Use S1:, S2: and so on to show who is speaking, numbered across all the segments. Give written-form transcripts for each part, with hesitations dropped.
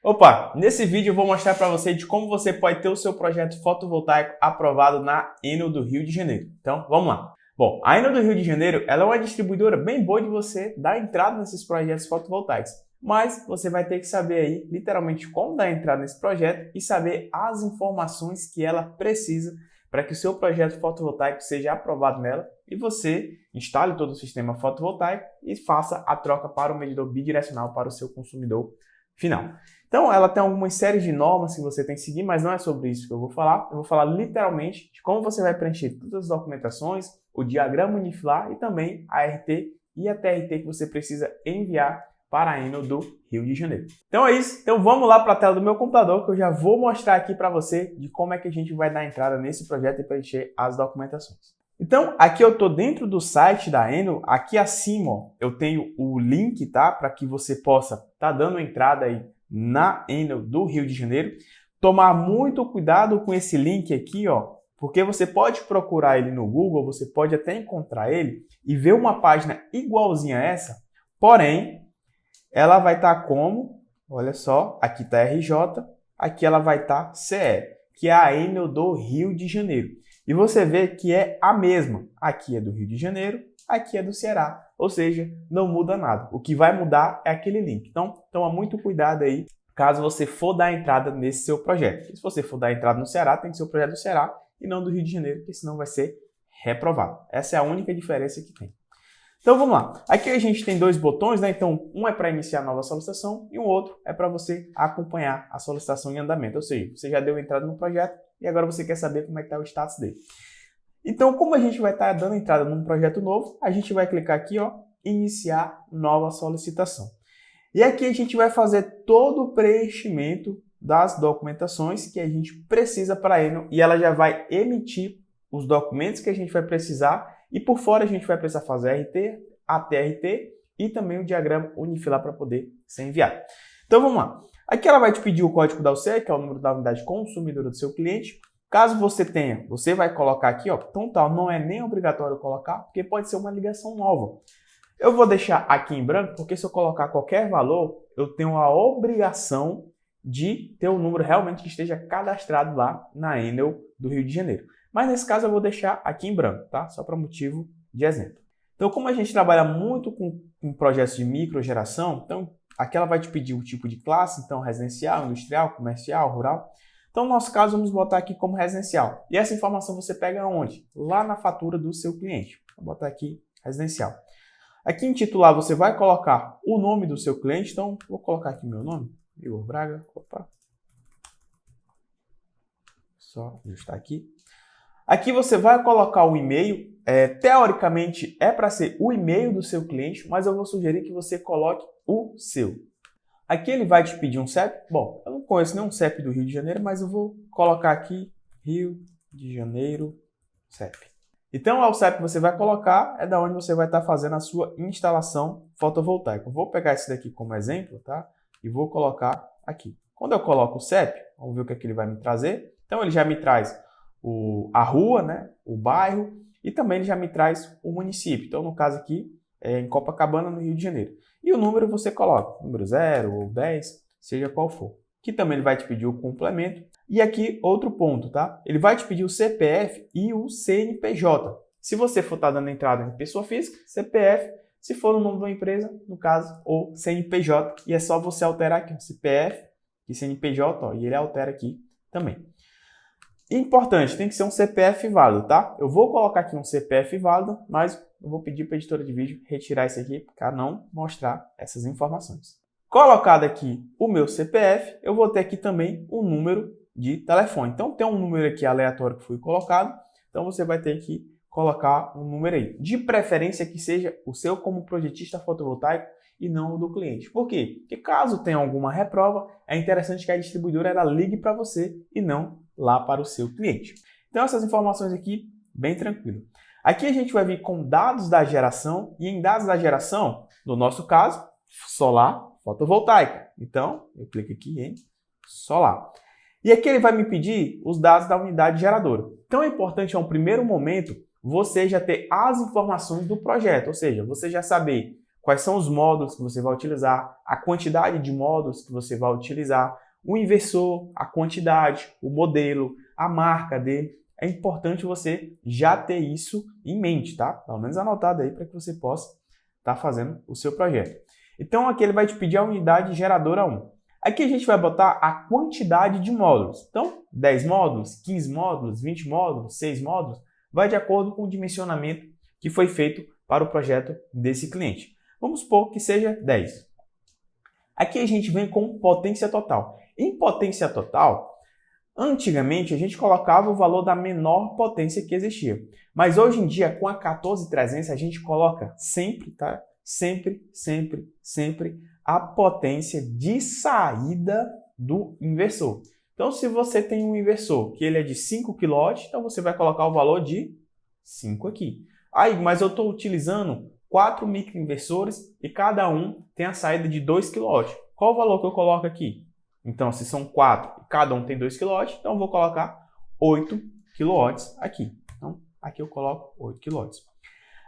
S1: Opa, nesse vídeo eu vou mostrar para você de como você pode ter o seu projeto fotovoltaico aprovado na Enel do Rio de Janeiro. Então, vamos lá. Bom, a Enel do Rio de Janeiro ela é uma distribuidora bem boa de você dar entrada nesses projetos fotovoltaicos. Mas você vai ter que saber aí, literalmente, como dar entrada nesse projeto e saber as informações que ela precisa para que o seu projeto fotovoltaico seja aprovado nela e você instale todo o sistema fotovoltaico e faça a troca para o medidor bidirecional para o seu consumidor final. Então, ela tem algumas séries de normas que você tem que seguir, mas não é sobre isso que eu vou falar. Eu vou falar literalmente de como você vai preencher todas as documentações, o diagrama unifilar e também a RT e a TRT que você precisa enviar para a Enel do Rio de Janeiro. Então é isso. Então vamos lá para a tela do meu computador que eu já vou mostrar aqui para você de como é que a gente vai dar entrada nesse projeto e preencher as documentações. Então, aqui eu estou dentro do site da Enel, aqui acima ó, eu tenho o link, tá? Para que você possa estar dando entrada aí na Enel do Rio de Janeiro. Tomar muito cuidado com esse link aqui, ó, porque você pode procurar ele no Google, você pode até encontrar ele e ver uma página igualzinha a essa, porém, ela vai estar como, olha só, aqui está RJ, aqui ela vai estar CE, que é a Enel do Rio de Janeiro. E você vê que é a mesma. Aqui é do Rio de Janeiro, aqui é do Ceará. Ou seja, não muda nada. O que vai mudar é aquele link. Então, toma muito cuidado aí, caso você for dar entrada nesse seu projeto. E se você for dar entrada no Ceará, tem que ser o projeto do Ceará e não do Rio de Janeiro, porque senão vai ser reprovado. Essa é a única diferença que tem. Então, vamos lá. Aqui a gente tem dois botões, né? Então, um é para iniciar a nova solicitação e o outro é para você acompanhar a solicitação em andamento. Ou seja, você já deu entrada no projeto e agora você quer saber como é que está o status dele. Então, como a gente vai estar dando entrada num projeto novo, a gente vai clicar aqui, ó, iniciar nova solicitação. E aqui a gente vai fazer todo o preenchimento das documentações que a gente precisa para a Enel e ela já vai emitir os documentos que a gente vai precisar e por fora a gente vai precisar fazer a RT, a TRT e também o diagrama unifilar para poder ser enviado. Então vamos lá. Aqui ela vai te pedir o código da UCE, que é o número da unidade consumidora do seu cliente. Caso você tenha, você vai colocar aqui, ó, então tal, não é nem obrigatório colocar, porque pode ser uma ligação nova. Eu vou deixar aqui em branco, porque se eu colocar qualquer valor, eu tenho a obrigação de ter o número realmente que esteja cadastrado lá na Enel do Rio de Janeiro. Mas nesse caso eu vou deixar aqui em branco, tá? Só para motivo de exemplo. Então, como a gente trabalha muito com projetos de microgeração, então aqui ela vai te pedir o tipo de classe, então residencial, industrial, comercial, rural. Então, no nosso caso, vamos botar aqui como residencial. E essa informação você pega onde? Lá na fatura do seu cliente. Vou botar aqui residencial. Aqui em titular você vai colocar o nome do seu cliente, então vou colocar aqui meu nome, Igor Braga. Opa. Só ajustar aqui. Aqui você vai colocar o e-mail, teoricamente é para ser o e-mail do seu cliente, mas eu vou sugerir que você coloque o seu. Aqui ele vai te pedir um CEP, bom, eu não conheço nenhum CEP do Rio de Janeiro, mas eu vou colocar aqui Rio de Janeiro CEP. Então o CEP que você vai colocar é da onde você vai estar fazendo a sua instalação fotovoltaica. Eu vou pegar esse daqui como exemplo, tá? E vou colocar aqui. Quando eu coloco o CEP, vamos ver o que é que ele vai me trazer. Então ele já me traz a rua, né, o bairro, e também ele já me traz o município. Então, no caso aqui, é em Copacabana, no Rio de Janeiro. E o número você coloca, número 0 ou 10, seja qual for. Aqui também ele vai te pedir o complemento. E aqui, outro ponto, tá? Ele vai te pedir o CPF e o CNPJ. Se você for estar dando entrada em pessoa física, CPF. Se for no nome de uma empresa, no caso, ou CNPJ. E é só você alterar aqui, CPF e CNPJ, ó, e ele altera aqui também. Importante, tem que ser um CPF válido, tá? Eu vou colocar aqui um CPF válido, mas eu vou pedir para a editora de vídeo retirar isso aqui para não mostrar essas informações. Colocado aqui o meu CPF, eu vou ter aqui também o número de telefone. Então tem um número aqui aleatório que foi colocado, então você vai ter que colocar um número aí. De preferência que seja o seu como projetista fotovoltaico e não o do cliente. Por quê? Porque caso tenha alguma reprova, é interessante que a distribuidora ela ligue para você e não lá para o seu cliente. Então essas informações aqui, bem tranquilo. Aqui a gente vai vir com dados da geração e em dados da geração, no nosso caso, solar fotovoltaica. Então, eu clico aqui em solar. E aqui ele vai me pedir os dados da unidade geradora. Então é importante, a um primeiro momento, você já ter as informações do projeto, ou seja, você já saber quais são os módulos que você vai utilizar, a quantidade de módulos que você vai utilizar, o inversor, a quantidade, o modelo, a marca dele. É importante você já ter isso em mente, tá? Pelo menos anotado aí para que você possa estar fazendo o seu projeto. Então aqui ele vai te pedir a unidade geradora 1. Aqui a gente vai botar a quantidade de módulos. Então, 10 módulos, 15 módulos, 20 módulos, 6 módulos, vai de acordo com o dimensionamento que foi feito para o projeto desse cliente. Vamos supor que seja 10. Aqui a gente vem com potência total. Em potência total, antigamente a gente colocava o valor da menor potência que existia. Mas hoje em dia, com a 14300, a gente coloca sempre, tá? Sempre a potência de saída do inversor. Então, se você tem um inversor que ele é de 5 kW, então você vai colocar o valor de 5 aqui. Aí, mas eu estou utilizando 4 microinversores e cada um tem a saída de 2 kW. Qual o valor que eu coloco aqui? Então, se são 4 e cada um tem 2 kW, então eu vou colocar 8 kW aqui. Então, aqui eu coloco 8 kW.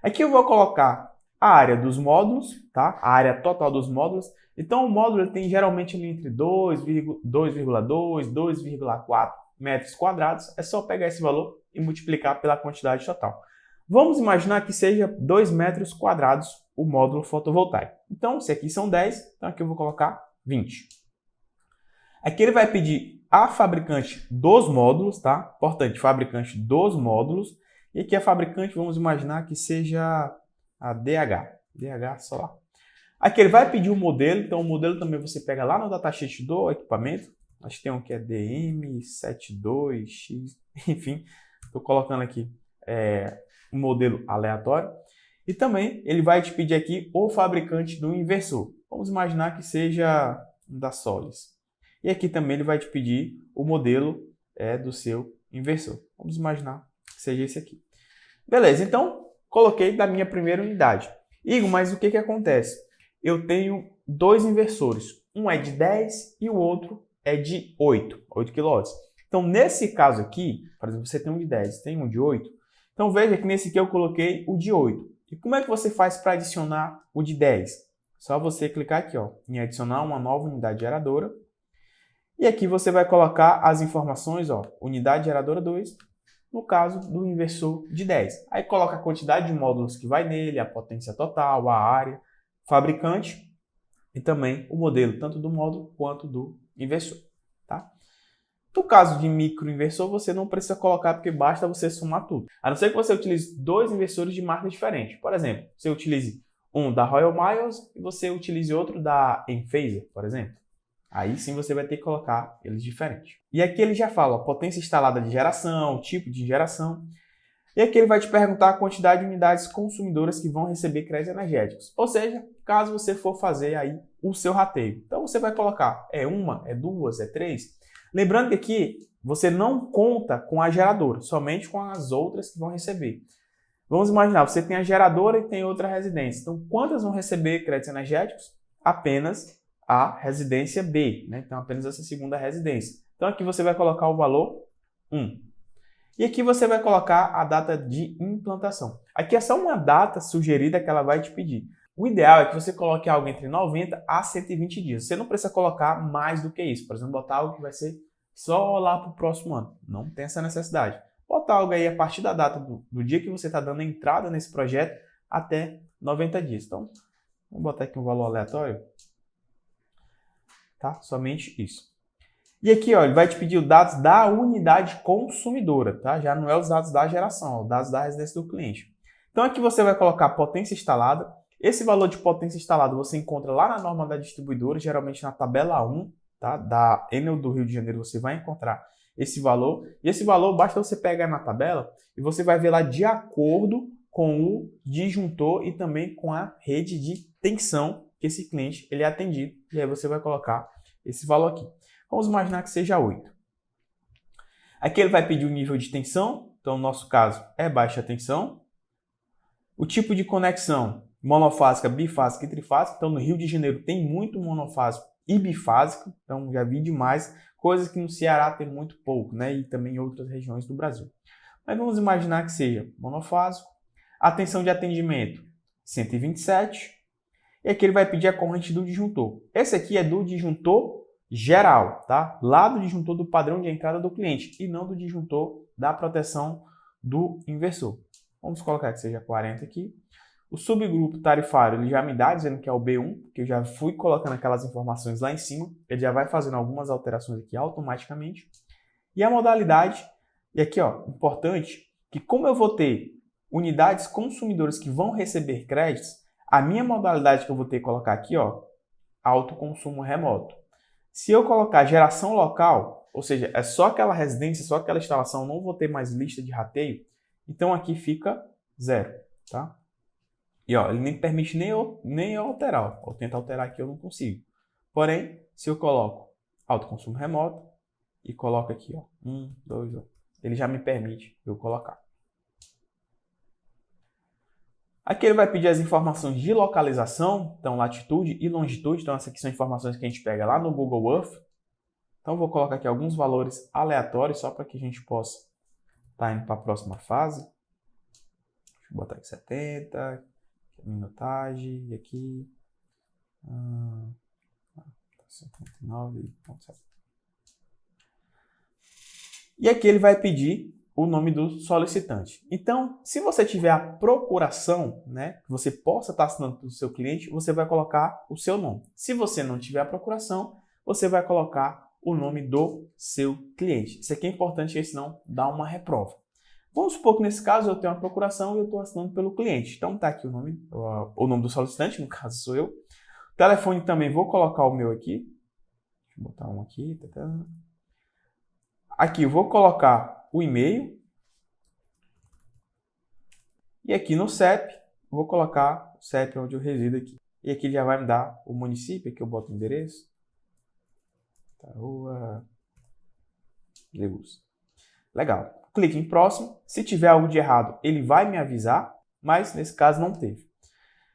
S1: Aqui eu vou colocar a área dos módulos, tá? A área total dos módulos. Então, o módulo ele tem geralmente ali entre 2,2, 2,4 metros quadrados. É só pegar esse valor e multiplicar pela quantidade total. Vamos imaginar que seja 2 metros quadrados o módulo fotovoltaico. Então, se aqui são 10, então aqui eu vou colocar 20. Aqui ele vai pedir a fabricante dos módulos, tá? Importante, fabricante dos módulos. E aqui a fabricante, vamos imaginar que seja a DH Solar. Aqui ele vai pedir o modelo, então o modelo também você pega lá no datasheet do equipamento. Acho que tem um que é DM72X, enfim, estou colocando aqui um modelo aleatório. E também ele vai te pedir aqui o fabricante do inversor. Vamos imaginar que seja da Solis. E aqui também ele vai te pedir o modelo do seu inversor. Vamos imaginar que seja esse aqui. Beleza, então coloquei da minha primeira unidade. Igor, mas o que acontece? Eu tenho dois inversores. Um é de 10 e o outro é de 8 kW. Então, nesse caso aqui, por exemplo, você tem um de 10, tem um de 8. Então, veja que nesse aqui eu coloquei o de 8. E como é que você faz para adicionar o de 10? Só você clicar aqui em adicionar uma nova unidade geradora. E aqui você vai colocar as informações, unidade geradora 2, no caso do inversor de 10. Aí coloca a quantidade de módulos que vai nele, a potência total, a área, fabricante e também o modelo, tanto do módulo quanto do inversor. Tá? No caso de microinversor, você não precisa colocar, porque basta você somar tudo. A não ser que você utilize dois inversores de marca diferente. Por exemplo, você utilize um da Royal Miles e você utilize outro da Enphase, por exemplo. Aí sim você vai ter que colocar eles diferentes. E aqui ele já fala potência instalada de geração, tipo de geração. E aqui ele vai te perguntar a quantidade de unidades consumidoras que vão receber créditos energéticos. Ou seja, caso você for fazer aí o seu rateio. Então você vai colocar, é uma, é duas, é três. Lembrando que aqui você não conta com a geradora, somente com as outras que vão receber. Vamos imaginar, você tem a geradora e tem outra residência. Então quantas vão receber créditos energéticos? Apenas a residência B, né? Então apenas essa segunda residência. Então aqui você vai colocar o valor 1. E aqui você vai colocar a data de implantação. Aqui é só uma data sugerida que ela vai te pedir. O ideal é que você coloque algo entre 90 a 120 dias. Você não precisa colocar mais do que isso. Por exemplo, botar algo que vai ser só lá para o próximo ano. Não tem essa necessidade. Botar algo aí a partir da data do dia que você está dando entrada nesse projeto até 90 dias. Então, vamos botar aqui um valor aleatório. Tá? Somente isso. E aqui, ele vai te pedir os dados da unidade consumidora, tá? Já não é os dados da geração, é os dados da residência do cliente. Então aqui você vai colocar potência instalada. Esse valor de potência instalada você encontra lá na norma da distribuidora, geralmente na tabela 1, tá? Da Enel do Rio de Janeiro você vai encontrar esse valor. E esse valor basta você pegar na tabela e você vai ver lá de acordo com o disjuntor e também com a rede de tensão que esse cliente ele é atendido. E aí você vai colocar esse valor aqui. Vamos imaginar que seja 8. Aqui ele vai pedir o nível de tensão. Então, no nosso caso, é baixa tensão. O tipo de conexão, monofásica, bifásica e trifásica. Então, no Rio de Janeiro tem muito monofásico e bifásico. Então, já vi demais. Coisas que no Ceará tem muito pouco, né? E também em outras regiões do Brasil. Mas vamos imaginar que seja monofásico. A tensão de atendimento, 127. E aqui ele vai pedir a corrente do disjuntor. Esse aqui é do disjuntor geral, tá? Lá do disjuntor do padrão de entrada do cliente e não do disjuntor da proteção do inversor. Vamos colocar que seja 40 aqui. O subgrupo tarifário ele já me dá dizendo que é o B1, porque eu já fui colocando aquelas informações lá em cima. Ele já vai fazendo algumas alterações aqui automaticamente. E a modalidade, e aqui ó, importante, que como eu vou ter unidades consumidoras que vão receber créditos, a minha modalidade que eu vou ter que colocar aqui, ó, autoconsumo remoto. Se eu colocar geração local, ou seja, é só aquela residência, só aquela instalação, não vou ter mais lista de rateio, então aqui fica 0, tá? E ó, ele nem permite nem eu alterar. Eu tento alterar aqui, eu não consigo. Porém, se eu coloco autoconsumo remoto e coloco aqui, ó, 1, 2, ele já me permite eu colocar. Aqui ele vai pedir as informações de localização, então latitude e longitude. Então essas aqui são informações que a gente pega lá no Google Earth. Então eu vou colocar aqui alguns valores aleatórios só para que a gente possa estar indo para a próxima fase. Deixa eu botar aqui 70, minutagem, e aqui 59,7. E aqui ele vai pedir o nome do solicitante. Então, se você tiver a procuração, né, que você possa estar assinando para o seu cliente, você vai colocar o seu nome. Se você não tiver a procuração, você vai colocar o nome do seu cliente. Isso aqui é importante, porque senão dá uma reprova. Vamos supor que nesse caso eu tenho uma procuração e eu estou assinando pelo cliente. Então está aqui o nome do solicitante, no caso sou eu. O telefone também vou colocar o meu aqui. Deixa eu botar um aqui. Aqui eu vou colocar o e-mail. E aqui no CEP, vou colocar o CEP onde eu resido aqui. E aqui já vai me dar o município, aqui eu boto o endereço. Rua Legus. Legal. Clique em próximo. Se tiver algo de errado, ele vai me avisar, mas nesse caso não teve.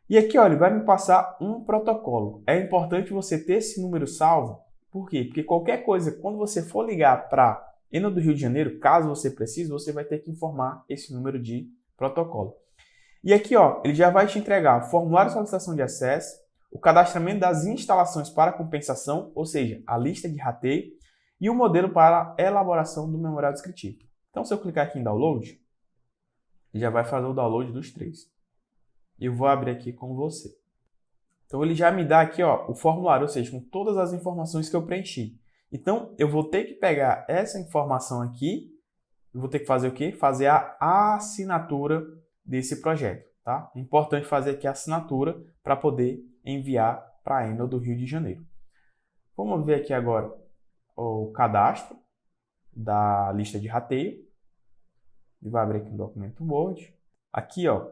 S1: E aqui, ó, ele vai me passar um protocolo. É importante você ter esse número salvo. Por quê? Porque qualquer coisa, quando você for ligar para Enel do Rio de Janeiro, caso você precise, você vai ter que informar esse número de protocolo. E aqui, ó, ele já vai te entregar o formulário de solicitação de acesso, o cadastramento das instalações para compensação, ou seja, a lista de rateio, e o modelo para a elaboração do memorial descritivo. Então, se eu clicar aqui em download, ele já vai fazer o download dos três. E eu vou abrir aqui com você. Então, ele já me dá aqui, ó, o formulário, ou seja, com todas as informações que eu preenchi. Então, eu vou ter que pegar essa informação aqui e vou ter que fazer o quê? Fazer a assinatura desse projeto, tá? É importante fazer aqui a assinatura para poder enviar para a Enel do Rio de Janeiro. Vamos ver aqui agora o cadastro da lista de rateio. Ele vai abrir aqui um documento Word. Aqui, ó.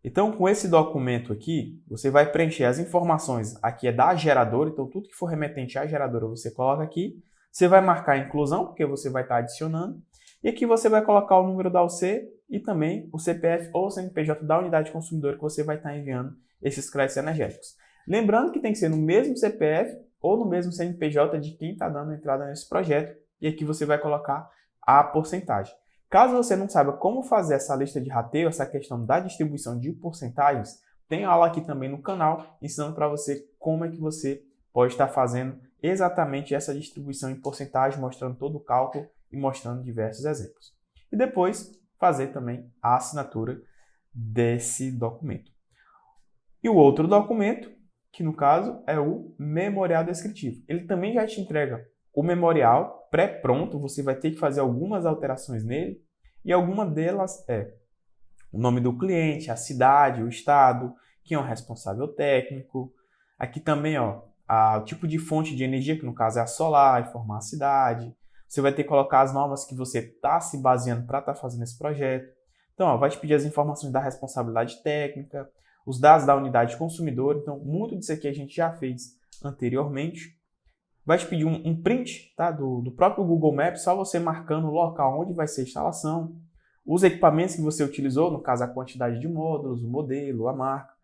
S1: Então, com esse documento aqui, você vai preencher as informações. Aqui é da geradora, então tudo que for remetente à geradora você coloca aqui. Você vai marcar a inclusão, porque você vai estar adicionando. E aqui você vai colocar o número da UC e também o CPF ou CNPJ da unidade consumidora que você vai estar enviando esses créditos energéticos. Lembrando que tem que ser no mesmo CPF ou no mesmo CNPJ de quem está dando entrada nesse projeto. E aqui você vai colocar a porcentagem. Caso você não saiba como fazer essa lista de rateio, essa questão da distribuição de porcentagens, tem aula aqui também no canal ensinando para você como é que você pode estar fazendo exatamente essa distribuição em porcentagem, mostrando todo o cálculo e mostrando diversos exemplos. E depois fazer também a assinatura desse documento. E o outro documento, que no caso é o memorial descritivo. Ele também já te entrega o memorial pré-pronto, você vai ter que fazer algumas alterações nele, e alguma delas é o nome do cliente, a cidade, o estado, quem é o responsável técnico. Aqui também, ó, o tipo de fonte de energia, que no caso é a solar, informar a cidade. Você vai ter que colocar as normas que você está se baseando para estar fazendo esse projeto. Então, ó, vai te pedir as informações da responsabilidade técnica, os dados da unidade consumidora. Então, muito disso aqui a gente já fez anteriormente. Vai te pedir um print, tá, do próprio Google Maps, só você marcando o local onde vai ser a instalação, os equipamentos que você utilizou, no caso a quantidade de módulos, o modelo, a marca,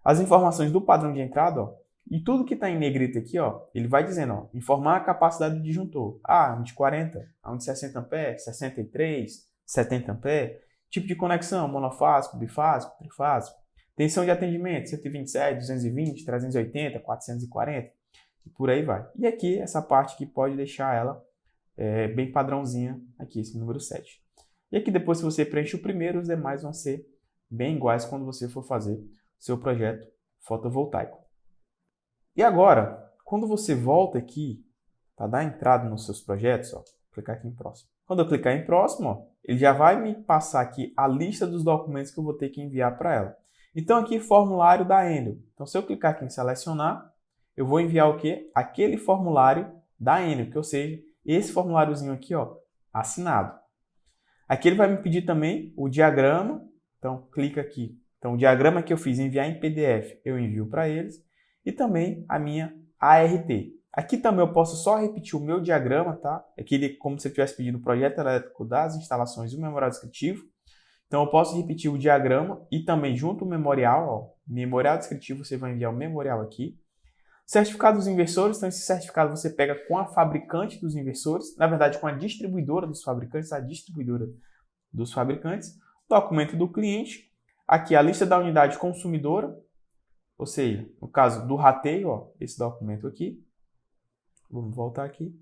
S1: as informações do padrão de entrada, ó, e tudo que está em negrito aqui, ó, ele vai dizendo, ó, informar a capacidade do disjuntor. Um de 40, um de 60 amperes, 63, 70 amperes, tipo de conexão, monofásico, bifásico, trifásico. Tensão de atendimento, 127, 220, 380, 440, e por aí vai. E aqui, essa parte que pode deixar ela bem padrãozinha, aqui, esse número 7. E aqui depois, se você preenche o primeiro, os demais vão ser bem iguais quando você for fazer seu projeto fotovoltaico. E agora, quando você volta aqui, para dar entrada nos seus projetos, ó, clicar aqui em próximo. Quando eu clicar em próximo, ó, ele já vai me passar aqui a lista dos documentos que eu vou ter que enviar para ela. Então aqui, formulário da Enel. Então se eu clicar aqui em selecionar, eu vou enviar o quê? Aquele formulário da Enel, que ou seja, esse formuláriozinho aqui, ó, assinado. Aqui ele vai me pedir também o diagrama. Então clica aqui. Então o diagrama que eu fiz enviar em PDF, eu envio para eles. E também a minha ART. Aqui também eu posso só repetir o meu diagrama, tá? Aqui como se eu estivesse pedindo o projeto elétrico das instalações e o memorial descritivo. Então eu posso repetir o diagrama e também junto o memorial, ó, memorial descritivo, você vai enviar o memorial aqui. Certificado dos inversores, então esse certificado você pega com a fabricante dos inversores, na verdade com a distribuidora dos fabricantes, a distribuidora dos fabricantes. Documento do cliente, aqui a lista da unidade consumidora, ou seja, no caso do rateio, ó, esse documento aqui. Vamos voltar aqui.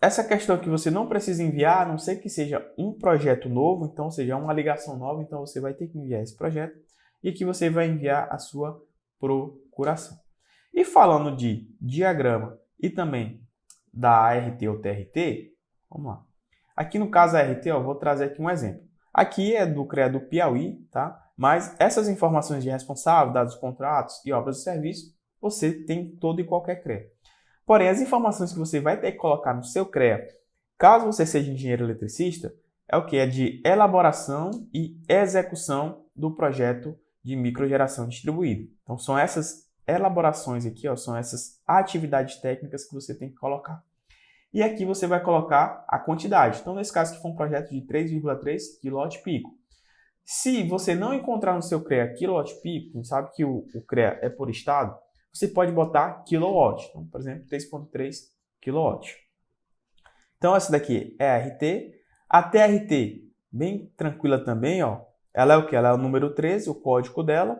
S1: Essa questão que você não precisa enviar, a não ser que seja um projeto novo, então seja uma ligação nova, então você vai ter que enviar esse projeto e aqui você vai enviar a sua procuração. E falando de diagrama e também da ART ou TRT, vamos lá. Aqui no caso da ART, ó, vou trazer aqui um exemplo. Aqui é do CREA do Piauí, tá? Mas essas informações de responsável, dados dos contratos e obras de serviço, você tem todo e qualquer CREA. Porém, as informações que você vai ter que colocar no seu CREA, caso você seja engenheiro eletricista, é o que? É de elaboração e execução do projeto de microgeração distribuída. Então, são essas elaborações aqui, ó, são essas atividades técnicas que você tem que colocar. E aqui você vai colocar a quantidade. Então, nesse caso, que foi um projeto de 3,3 kW-pico. Se você não encontrar no seu CREA kW-pico, a gente sabe que o CREA é por estado, você pode botar kilowatt. Então, por exemplo, 3,3 kW. Então, essa daqui é a RT. A TRT, bem tranquila também, ó. Ela é o que? Ela é o número 13, o código dela.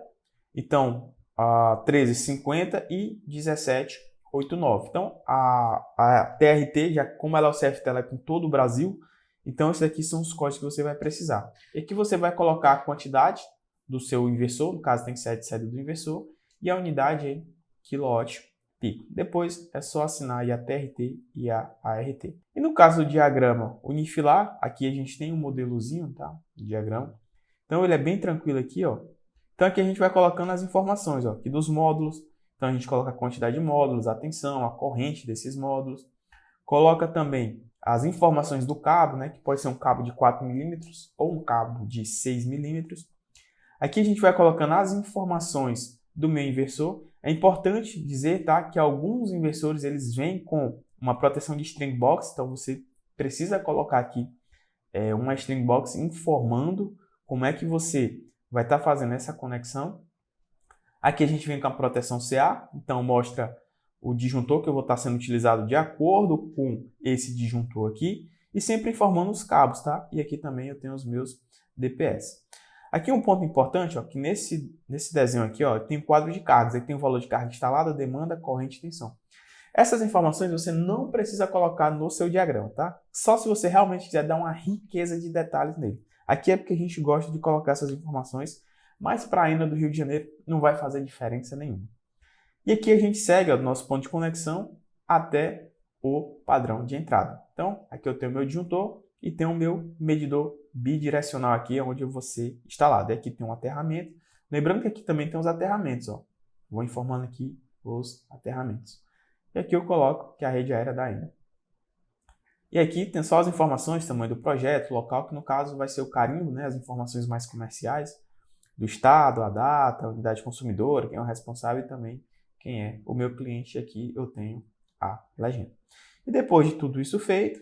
S1: Então, 1350 e 1789. Então, a TRT, já como ela é o CFT, ela é com todo o Brasil, então esses daqui são os códigos que você vai precisar. E aqui você vai colocar a quantidade do seu inversor, no caso tem que ser a sede do inversor, e a unidade aí, kW-pico. Depois é só assinar aí a TRT e a ART. E no caso do diagrama unifilar, aqui a gente tem um modelozinho, tá? O diagrama. Então ele é bem tranquilo aqui, ó. Então aqui a gente vai colocando as informações, ó, aqui dos módulos. Então a gente coloca a quantidade de módulos, a tensão, a corrente desses módulos. Coloca também as informações do cabo, né, que pode ser um cabo de 4 mm ou um cabo de 6 mm. Aqui a gente vai colocando as informações do meu inversor. É importante dizer, tá, que alguns inversores eles vêm com uma proteção de string box, então você precisa colocar aqui uma string box informando como é que você vai estar fazendo essa conexão. Aqui a gente vem com a proteção CA, então mostra o disjuntor que eu vou estar sendo utilizado de acordo com esse disjuntor aqui e sempre informando os cabos, tá? E aqui também eu tenho os meus DPS. Aqui um ponto importante, ó, que nesse desenho aqui, ó, tem um quadro de cargas, aí tem o valor de carga instalada, demanda, corrente e tensão. Essas informações você não precisa colocar no seu diagrama, tá? Só se você realmente quiser dar uma riqueza de detalhes nele. Aqui é porque a gente gosta de colocar essas informações, mas para a Enel do Rio de Janeiro não vai fazer diferença nenhuma. E aqui a gente segue o nosso ponto de conexão até o padrão de entrada. Então, aqui eu tenho o meu disjuntor e tenho o meu medidor bidirecional aqui, onde eu vou ser instalado. E aqui tem um aterramento. Lembrando que aqui também tem os aterramentos, ó. Vou informando aqui os aterramentos. E aqui eu coloco que é a rede aérea da Enel. E aqui tem só as informações, tamanho do projeto, local, que no caso vai ser o carimbo, né, as informações mais comerciais do estado, a data, a unidade consumidora, quem é o responsável e também quem é o meu cliente. Aqui eu tenho a legenda. E depois de tudo isso feito,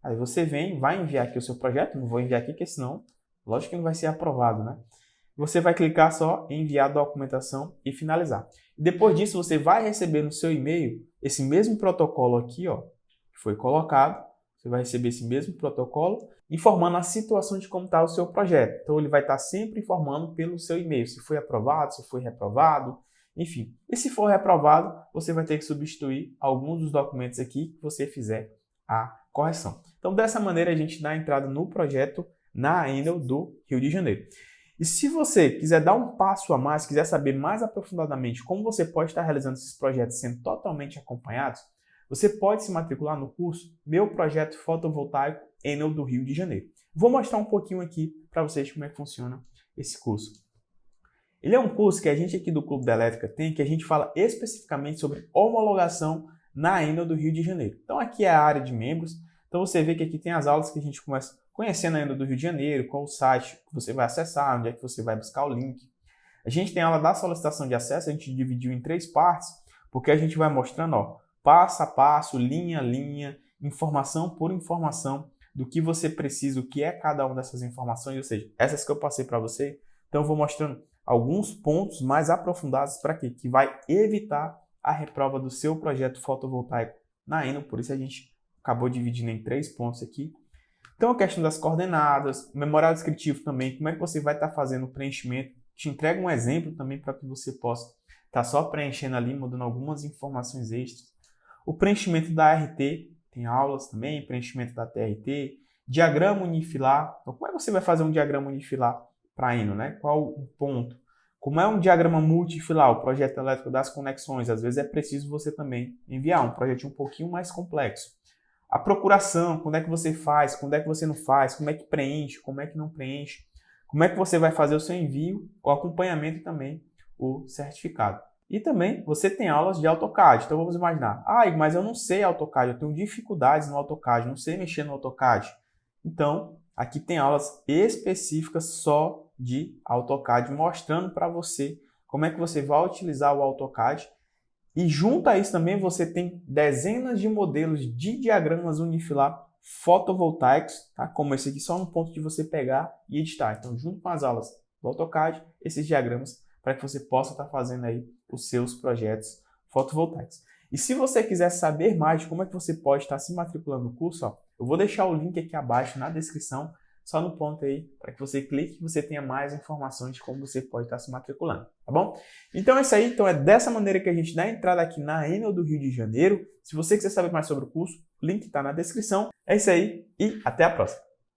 S1: aí você vem, vai enviar aqui o seu projeto, não vou enviar aqui porque senão, lógico que não vai ser aprovado, né? Você vai clicar só em enviar documentação e finalizar. Depois disso você vai receber no seu e-mail esse mesmo protocolo aqui, ó, que foi colocado, você vai receber esse mesmo protocolo, informando a situação de como está o seu projeto. Então, ele vai estar sempre informando pelo seu e-mail, se foi aprovado, se foi reprovado, enfim. E se for reprovado, você vai ter que substituir alguns dos documentos aqui que você fizer a correção. Então, dessa maneira, a gente dá entrada no projeto na Enel do Rio de Janeiro. E se você quiser dar um passo a mais, quiser saber mais aprofundadamente como você pode estar realizando esses projetos sendo totalmente acompanhados, você pode se matricular no curso Meu Projeto Fotovoltaico Enel do Rio de Janeiro. Vou mostrar um pouquinho aqui para vocês como é que funciona esse curso. Ele é um curso que a gente aqui do Clube da Elétrica tem, que a gente fala especificamente sobre homologação na Enel do Rio de Janeiro. Então aqui é a área de membros, então você vê que aqui tem as aulas que a gente começa conhecendo a Enel do Rio de Janeiro, qual o site que você vai acessar, onde é que você vai buscar o link. A gente tem a aula da solicitação de acesso, a gente dividiu em 3 partes, porque a gente vai mostrando, ó, passo a passo, linha a linha, informação por informação do que você precisa, o que é cada uma dessas informações, ou seja, essas que eu passei para você. Então eu vou mostrando alguns pontos mais aprofundados para quê? Que vai evitar a reprova do seu projeto fotovoltaico na Enel, por isso a gente acabou dividindo em 3 pontos aqui. Então a questão das coordenadas, memorial descritivo também, como é que você vai estar fazendo o preenchimento, te entrega um exemplo também para que você possa estar só preenchendo ali, mudando algumas informações extras. O preenchimento da ART, tem aulas também, preenchimento da TRT, diagrama unifilar. Então, como é que você vai fazer um diagrama unifilar para a Enel, né? Qual o ponto? Como é um diagrama multifilar, o projeto elétrico das conexões, às vezes é preciso você também enviar um projeto um pouquinho mais complexo. A procuração, quando é que você faz, quando é que você não faz, como é que preenche, como é que não preenche, como é que você vai fazer o seu envio, o acompanhamento e também o certificado. E também você tem aulas de AutoCAD. Então vamos imaginar, mas eu não sei AutoCAD, eu tenho dificuldades no AutoCAD, não sei mexer no AutoCAD. Então, aqui tem aulas específicas só de AutoCAD, mostrando para você como é que você vai utilizar o AutoCAD. E junto a isso também você tem dezenas de modelos de diagramas unifilar fotovoltaicos, tá? Como esse aqui, só um ponto de você pegar e editar. Então, junto com as aulas do AutoCAD, esses diagramas para que você possa estar fazendo aí os seus projetos fotovoltaicos. E se você quiser saber mais de como é que você pode estar se matriculando no curso, ó, eu vou deixar o link aqui abaixo na descrição, só no ponto aí, para que você clique e você tenha mais informações de como você pode estar se matriculando, tá bom? Então é isso aí, então é dessa maneira que a gente dá entrada aqui na Enel do Rio de Janeiro. Se você quiser saber mais sobre o curso, o link está na descrição. É isso aí e até a próxima!